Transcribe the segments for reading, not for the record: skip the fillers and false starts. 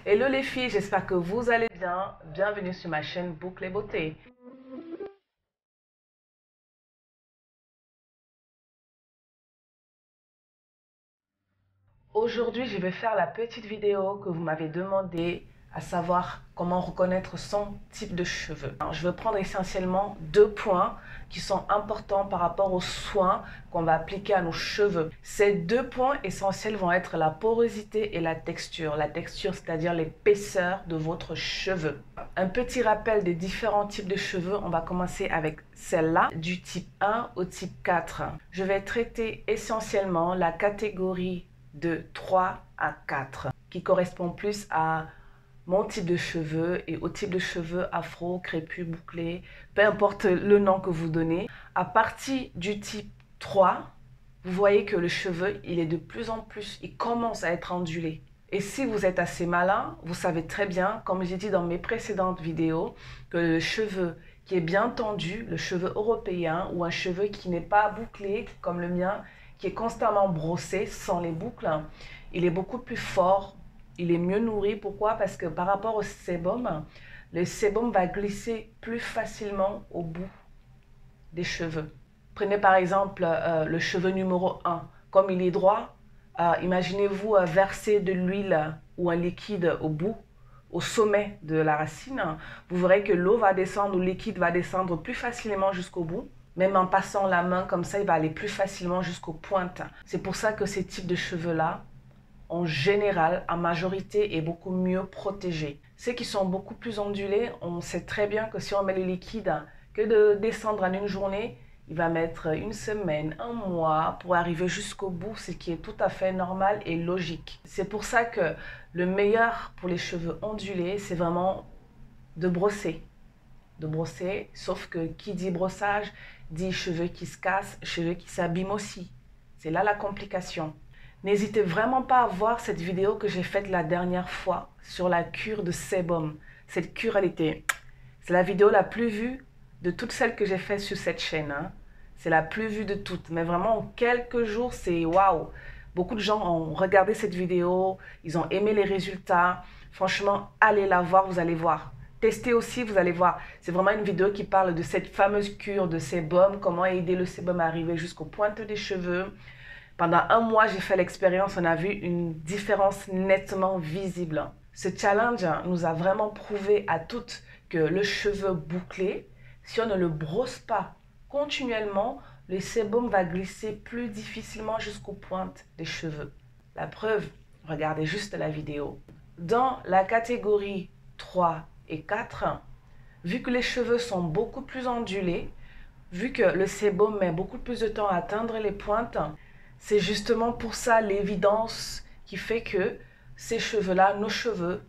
Hello les filles, j'espère que vous allez bien. Bienvenue sur ma chaîne Boucles et Beauté. Aujourd'hui, je vais faire la petite vidéo que vous m'avez demandé, à savoir comment reconnaître son type de cheveux. Alors, je vais prendre essentiellement 2 points qui sont importants par rapport aux soins qu'on va appliquer à nos cheveux. Ces 2 points essentiels vont être la porosité et la texture. La texture, c'est-à-dire l'épaisseur de votre cheveu. Un petit rappel des différents types de cheveux. On va commencer avec celle-là, du type 1 au type 4. Je vais traiter essentiellement la catégorie de 3 à 4, qui correspond plus à mon type de cheveux et au type de cheveux afro, crépus, bouclés, peu importe le nom que vous donnez. À partir du type 3, vous voyez que le cheveu, il est de plus en plus, il commence à être ondulé. Et si vous êtes assez malin, vous savez très bien, comme j'ai dit dans mes précédentes vidéos, que le cheveu qui est bien tendu, le cheveu européen ou un cheveu qui n'est pas bouclé comme le mien, qui est constamment brossé sans les boucles, il est beaucoup plus fort, il est mieux nourri. Pourquoi? Parce que par rapport au sébum, le sébum va glisser plus facilement au bout des cheveux. Prenez par exemple le cheveu numéro 1. Comme il est droit, imaginez-vous verser de l'huile ou un liquide au bout, au sommet de la racine. Vous verrez que l'eau va descendre ou le liquide va descendre plus facilement jusqu'au bout. Même en passant la main comme ça, il va aller plus facilement jusqu'aux pointes. C'est pour ça que ces types de cheveux-là, en général, en majorité, est beaucoup mieux protégés. Ceux qui sont beaucoup plus ondulés, on sait très bien que si on met le liquide, que de descendre en une journée, il va mettre une semaine, un mois pour arriver jusqu'au bout, ce qui est tout à fait normal et logique. C'est pour ça que le meilleur pour les cheveux ondulés, c'est vraiment de brosser. Sauf que qui dit brossage, dit cheveux qui se cassent, cheveux qui s'abîment aussi. C'est là la complication. N'hésitez vraiment pas à voir cette vidéo que j'ai faite la dernière fois sur la cure de sébum. Cette cure, c'est la vidéo la plus vue de toutes celles que j'ai faites sur cette chaîne. C'est la plus vue de toutes. Mais vraiment, en quelques jours, c'est waouh! Beaucoup de gens ont regardé cette vidéo, ils ont aimé les résultats. Franchement, allez la voir, vous allez voir. Testez aussi, vous allez voir. C'est vraiment une vidéo qui parle de cette fameuse cure de sébum, comment aider le sébum à arriver jusqu'aux pointes des cheveux. Pendant un mois, j'ai fait l'expérience, on a vu une différence nettement visible. Ce challenge nous a vraiment prouvé à toutes que le cheveu bouclé, si on ne le brosse pas continuellement, le sébum va glisser plus difficilement jusqu'aux pointes des cheveux. La preuve, regardez juste la vidéo. Dans la catégorie 3 et 4, vu que les cheveux sont beaucoup plus ondulés, vu que le sébum met beaucoup plus de temps à atteindre les pointes, c'est justement pour ça l'évidence qui fait que ces cheveux-là, nos cheveux,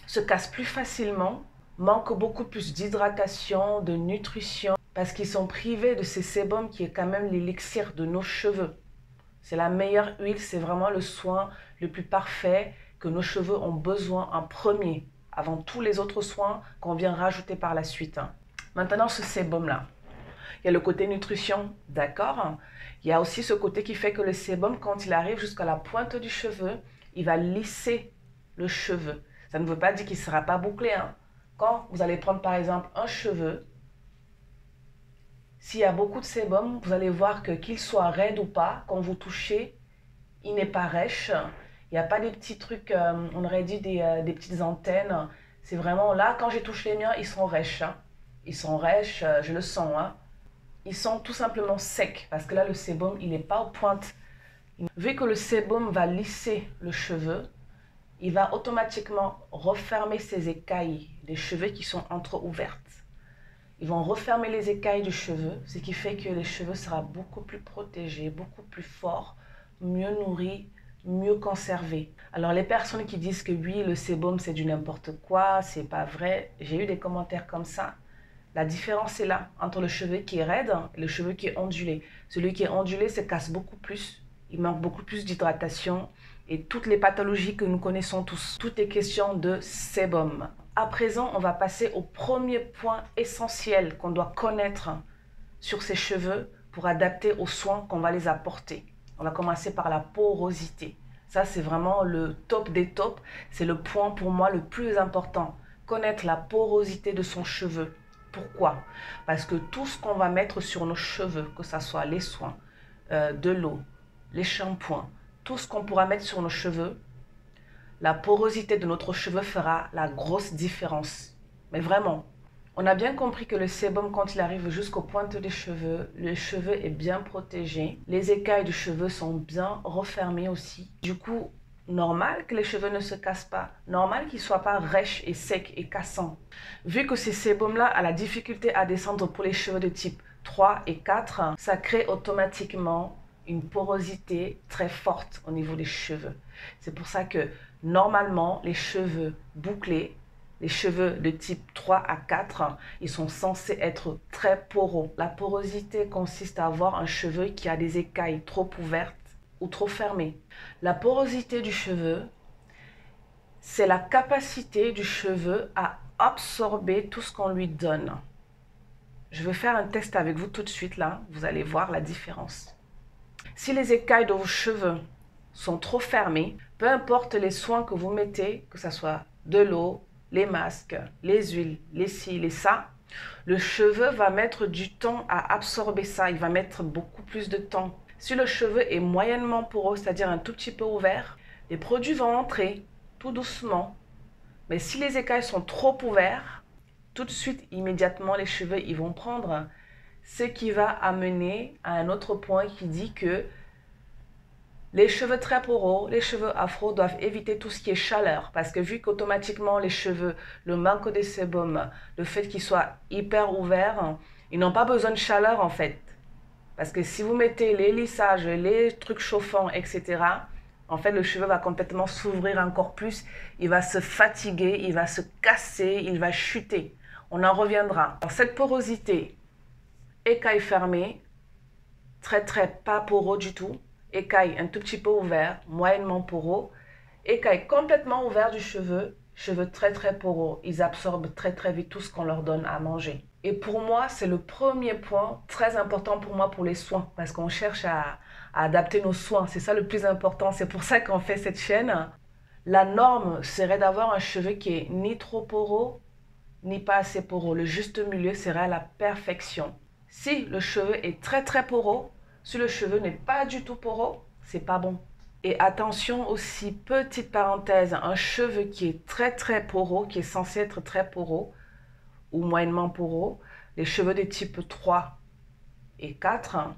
se cassent plus facilement, manquent beaucoup plus d'hydratation, de nutrition, parce qu'ils sont privés de ce sébum qui est quand même l'élixir de nos cheveux. C'est la meilleure huile, c'est vraiment le soin le plus parfait que nos cheveux ont besoin en premier, avant tous les autres soins qu'on vient rajouter par la suite. Maintenant, ce sébum-là, il y a le côté nutrition, d'accord. Il y a aussi ce côté qui fait que le sébum, quand il arrive jusqu'à la pointe du cheveu, il va lisser le cheveu. Ça ne veut pas dire qu'il ne sera pas bouclé. Quand vous allez prendre par exemple un cheveu, s'il y a beaucoup de sébum, vous allez voir que qu'il soit raide ou pas, quand vous touchez, il n'est pas rêche. Il n'y a pas des petits trucs, on aurait dit des petites antennes. C'est vraiment là, quand je touche les miens, ils sont rêches. Ils sont rêches, je le sens. Ils sont tout simplement secs parce que là, le sébum, il n'est pas aux pointes. Vu que le sébum va lisser le cheveu, il va automatiquement refermer ces écailles des cheveux qui sont entre-ouvertes. Ils vont refermer les écailles du cheveu, ce qui fait que le cheveu sera beaucoup plus protégé, beaucoup plus fort, mieux nourri, mieux conservé. Alors les personnes qui disent que oui, le sébum c'est du n'importe quoi, c'est pas vrai, j'ai eu des commentaires comme ça. La différence est là, entre le cheveu qui est raide et le cheveu qui est ondulé. Celui qui est ondulé se casse beaucoup plus, il manque beaucoup plus d'hydratation et toutes les pathologies que nous connaissons tous. Tout est question de sébum. À présent, on va passer au premier point essentiel qu'on doit connaître sur ces cheveux pour adapter aux soins qu'on va les apporter. On va commencer par la porosité. Ça, c'est vraiment le top des tops. C'est le point pour moi le plus important. Connaître la porosité de son cheveu. Pourquoi? Parce que tout ce qu'on va mettre sur nos cheveux, que ce soit les soins, de l'eau, les shampoings, tout ce qu'on pourra mettre sur nos cheveux, la porosité de notre cheveu fera la grosse différence. Mais vraiment, on a bien compris que le sébum, quand il arrive jusqu'aux pointes des cheveux, le cheveu est bien protégé. Les écailles du cheveu sont bien refermées aussi. Du coup, normal que les cheveux ne se cassent pas. Normal qu'ils ne soient pas rêches et secs et cassants. Vu que ces sébums-là ont la difficulté à descendre pour les cheveux de type 3 et 4, ça crée automatiquement une porosité très forte au niveau des cheveux. C'est pour ça que normalement, les cheveux bouclés, les cheveux de type 3 à 4, ils sont censés être très poreux. La porosité consiste à avoir un cheveu qui a des écailles trop ouvertes ou trop fermées. La porosité du cheveu, c'est la capacité du cheveu à absorber tout ce qu'on lui donne. Je vais faire un test avec vous tout de suite là, vous allez voir la différence. Si les écailles de vos cheveux sont trop fermées, peu importe les soins que vous mettez, que ce soit de l'eau, les masques, les huiles, les ci, les ça, le cheveu va mettre du temps à absorber ça, il va mettre beaucoup plus de temps. Si le cheveu est moyennement poreux, c'est-à-dire un tout petit peu ouvert, les produits vont entrer tout doucement. Mais si les écailles sont trop ouvertes, tout de suite, immédiatement, les cheveux ils vont prendre, ce qui va amener à un autre point qui dit que les cheveux très poreux, les cheveux afro doivent éviter tout ce qui est chaleur. Parce que vu qu'automatiquement les cheveux, le manque de sébum, le fait qu'ils soient hyper ouverts, ils n'ont pas besoin de chaleur en fait. Parce que si vous mettez les lissages, les trucs chauffants, etc., en fait le cheveu va complètement s'ouvrir encore plus. Il va se fatiguer, il va se casser, il va chuter. On en reviendra. Alors, cette porosité, écailles fermées, très pas poreux du tout. Écailles un tout petit peu ouverts, moyennement poreux. Écailles complètement ouverts du cheveu, cheveux très poreux. Ils absorbent très vite tout ce qu'on leur donne à manger. Et pour moi, c'est le premier point très important pour moi pour les soins. Parce qu'on cherche à adapter nos soins. C'est ça le plus important. C'est pour ça qu'on fait cette chaîne. La norme serait d'avoir un cheveu qui est ni trop poreux, ni pas assez poreux. Le juste milieu serait la perfection. Si le cheveu est très poreux, si le cheveu n'est pas du tout poreux, c'est pas bon. Et attention aussi, petite parenthèse, un cheveu qui est très poreux, qui est censé être très poreux ou moyennement poreux, les cheveux de type 3 et 4,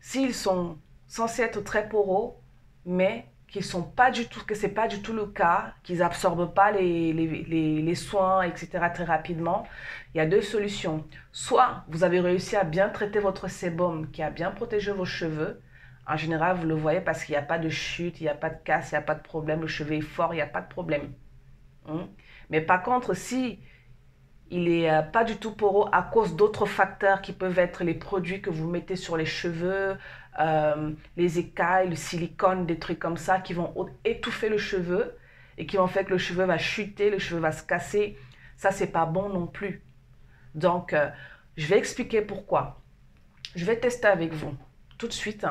s'ils sont censés être très poreux, mais qu'ils sont pas du tout, que c'est pas du tout le cas, qu'ils absorbent pas les soins, etc. très rapidement, il y a deux solutions. Soit vous avez réussi à bien traiter votre sébum qui a bien protégé vos cheveux. En général, vous le voyez parce qu'il n'y a pas de chute, il n'y a pas de casse, il n'y a pas de problème, le cheveu est fort, il n'y a pas de problème. Mais par contre, si il n'est pas du tout poreux à cause d'autres facteurs qui peuvent être les produits que vous mettez sur les cheveux, les écailles, le silicone, des trucs comme ça qui vont étouffer le cheveu et qui vont faire que le cheveu va chuter, le cheveu va se casser. Ça, c'est pas bon non plus. Donc, je vais expliquer pourquoi. Je vais tester avec vous tout de suite.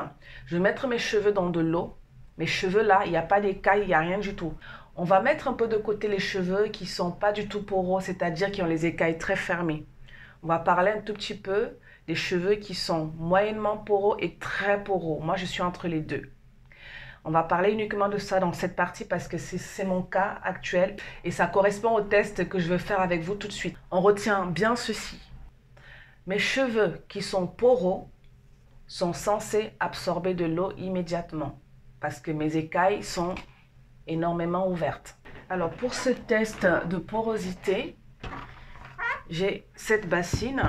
Je vais mettre mes cheveux dans de l'eau. Mes cheveux là, il n'y a pas d'écailles, il n'y a rien du tout. On va mettre un peu de côté les cheveux qui ne sont pas du tout poreux, c'est-à-dire qui ont les écailles très fermées. On va parler un tout petit peu des cheveux qui sont moyennement poreux et très poreux. Moi, je suis entre les deux. On va parler uniquement de ça dans cette partie parce que c'est mon cas actuel et ça correspond au test que je veux faire avec vous tout de suite. On retient bien ceci. Mes cheveux qui sont poreux sont censés absorber de l'eau immédiatement parce que mes écailles sont énormément ouvertes. Alors pour ce test de porosité, j'ai cette bassine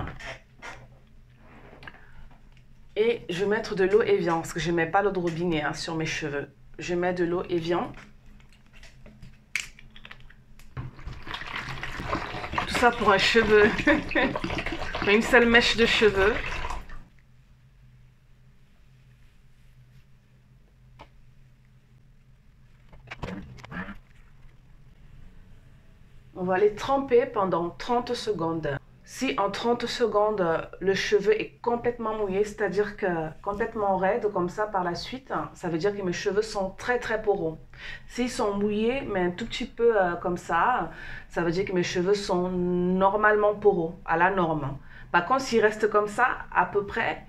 et je vais mettre de l'eau Evian parce que je ne mets pas l'eau de robinet sur mes cheveux. Je mets de l'eau Evian. Tout ça pour un cheveu, pour une seule mèche de cheveux. On va les tremper pendant 30 secondes. Si en 30 secondes, le cheveu est complètement mouillé, c'est-à-dire que complètement raide comme ça par la suite, ça veut dire que mes cheveux sont très très poreux. S'ils sont mouillés, mais un tout petit peu comme ça veut dire que mes cheveux sont normalement poreux, à la norme. Par contre, s'ils restent comme ça, à peu près,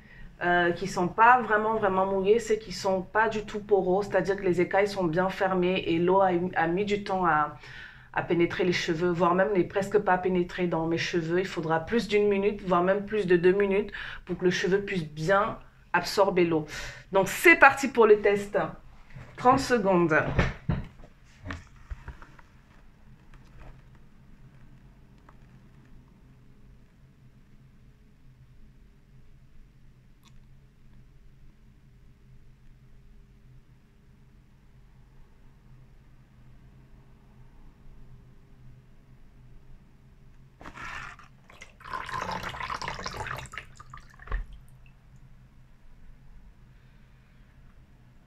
qui ne sont pas vraiment mouillés, c'est qu'ils ne sont pas du tout poreux, c'est-à-dire que les écailles sont bien fermées et l'eau a mis du temps à pénétrer les cheveux, voire même n'est presque pas pénétré dans mes cheveux. Il faudra plus d'une minute, voire même plus de 2 minutes pour que le cheveu puisse bien absorber l'eau. Donc c'est parti pour le test. 30 secondes.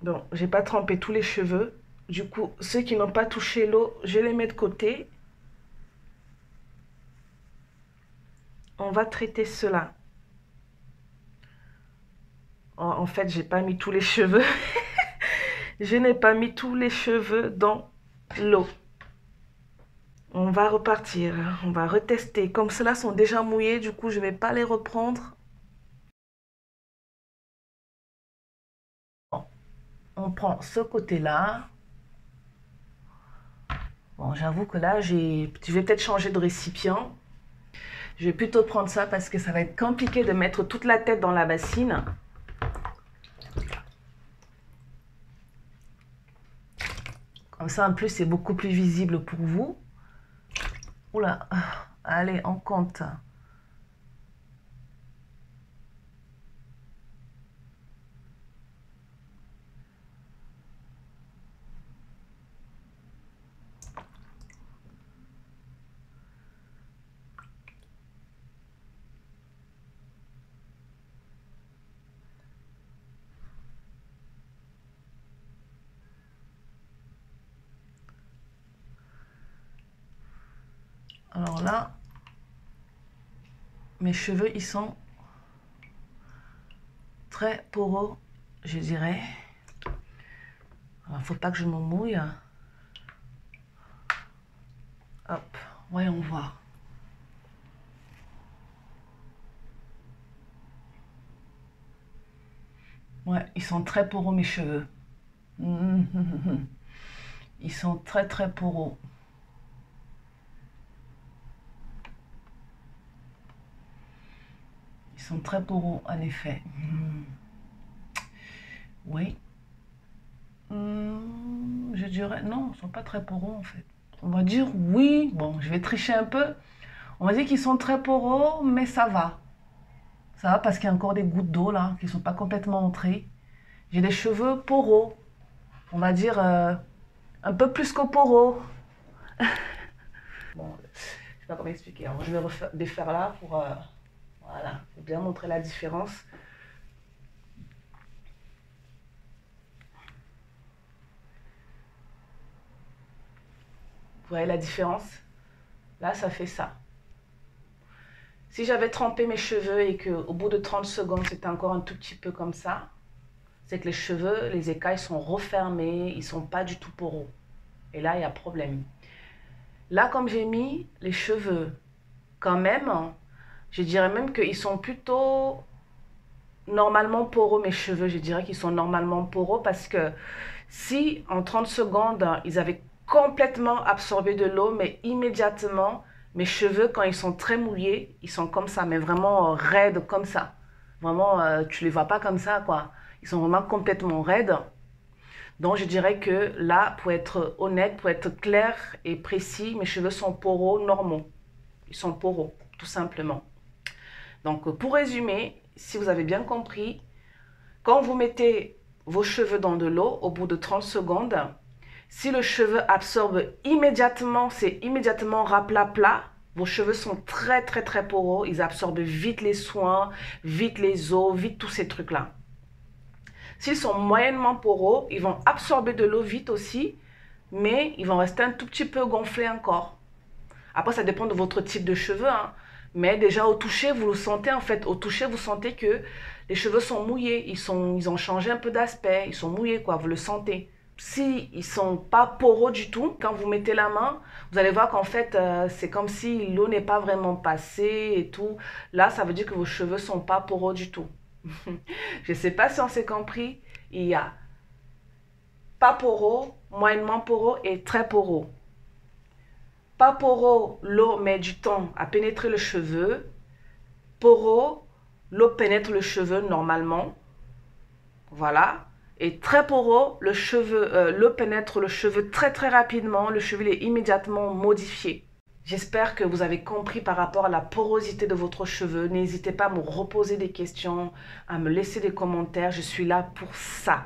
Bon, j'ai pas trempé tous les cheveux. Du coup, ceux qui n'ont pas touché l'eau, je les mets de côté. On va traiter cela. En fait, j'ai pas mis tous les cheveux. Je n'ai pas mis tous les cheveux dans l'eau. On va repartir. On va retester. Comme ceux-là sont déjà mouillés, du coup, je ne vais pas les reprendre. Bon. On prend ce côté-là. Bon, j'avoue que là, je vais peut-être changer de récipient. Je vais plutôt prendre ça parce que ça va être compliqué de mettre toute la tête dans la bassine. Comme ça, en plus, c'est beaucoup plus visible pour vous. Oula, allez, on compte. Alors là, mes cheveux, ils sont très poreux, je dirais. Alors, faut pas que je me mouille. Hop, voyons voir. Ouais, ils sont très poreux, mes cheveux. Ils sont très très poreux. Ils sont très poreux, en effet. Oui. Je dirais, non, ils ne sont pas très poreux, en fait. On va dire oui. Bon, je vais tricher un peu. On va dire qu'ils sont très poreux, mais ça va. Ça va parce qu'il y a encore des gouttes d'eau, là, qui ne sont pas complètement entrées. J'ai des cheveux poreux. On va dire un peu plus que poreux. Bon, je ne sais pas comment expliquer. Alors, je vais défaire là pour voilà, pour bien montrer la différence. Vous voyez la différence? Là, ça fait ça. Si j'avais trempé mes cheveux et qu'au bout de 30 secondes, c'était encore un tout petit peu comme ça, c'est que les cheveux, les écailles sont refermées, ils ne sont pas du tout poreux. Et là, il y a problème. Là, comme j'ai mis les cheveux, quand même, je dirais même qu'ils sont plutôt normalement poreux, mes cheveux. Je dirais qu'ils sont normalement poreux parce que si en 30 secondes, ils avaient complètement absorbé de l'eau, mais immédiatement, mes cheveux, quand ils sont très mouillés, ils sont comme ça, mais vraiment raides comme ça. Vraiment, tu les vois pas comme ça, quoi. Ils sont vraiment complètement raides. Donc, je dirais que là, pour être honnête, pour être clair et précis, mes cheveux sont poreux normaux. Ils sont poreux, tout simplement. Donc, pour résumer, si vous avez bien compris, quand vous mettez vos cheveux dans de l'eau, au bout de 30 secondes, si le cheveu absorbe immédiatement, c'est immédiatement raplat-plat, vos cheveux sont très poreux, ils absorbent vite les soins, vite les eaux, vite tous ces trucs-là. S'ils sont moyennement poreux, ils vont absorber de l'eau vite aussi, mais ils vont rester un tout petit peu gonflés encore. Après, ça dépend de votre type de cheveux, hein. Mais déjà au toucher, vous le sentez en fait. Au toucher, vous sentez que les cheveux sont mouillés. Ils ont changé un peu d'aspect. Ils sont mouillés, quoi. Vous le sentez. Si ils sont pas poreux du tout, quand vous mettez la main, vous allez voir qu'en fait, c'est comme si l'eau n'est pas vraiment passée et tout. Là, ça veut dire que vos cheveux sont pas poreux du tout. Je sais pas si on s'est compris. Il y a pas poreux, moyennement poreux et très poreux. Pas poreux, l'eau met du temps à pénétrer le cheveu. Poreux, l'eau pénètre le cheveu normalement. Voilà. Et très poreux, l'eau pénètre le cheveu très très rapidement. Le cheveu est immédiatement modifié. J'espère que vous avez compris par rapport à la porosité de votre cheveu. N'hésitez pas à me reposer des questions, à me laisser des commentaires. Je suis là pour ça.